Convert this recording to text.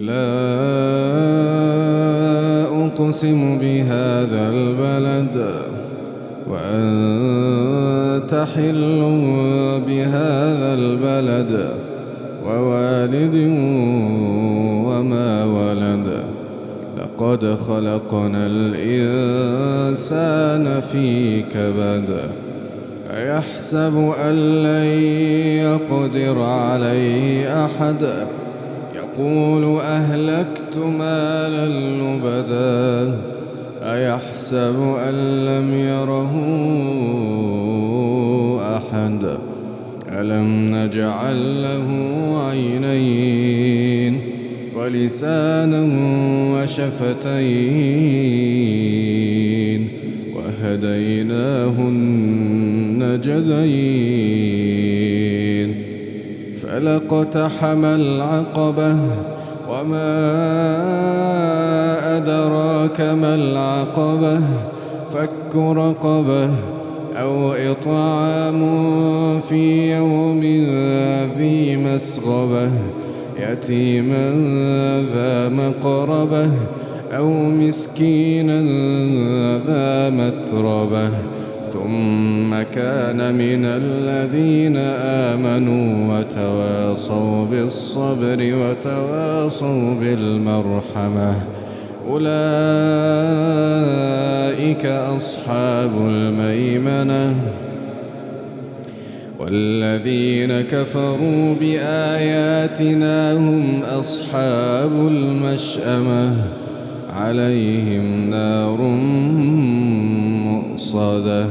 لا أقسم بهذا البلد وأنت حل بهذا البلد ووالد وما ولد لقد خلقنا الإنسان في كبد أيحسب أن لن يقدر عليه أحد يقول أهلكت مالا لبدا أيحسب أن لم يره أحد ألم نجعل له عينين ولسانا وشفتين وهديناه النجدين فلاقتحم العقبة وما أدراك ما العقبة فك رقبة أو إطعام في يوم ذي مسغبة يتيما ذا مقربة أو مسكينا ذا متربة ثم كان من الذين آمنوا وتواصوا بالصبر وتواصوا بالمرحمة أولئك أصحاب الميمنة والذين كفروا بآياتنا هم أصحاب المشأمة عليهم نار مؤصدة.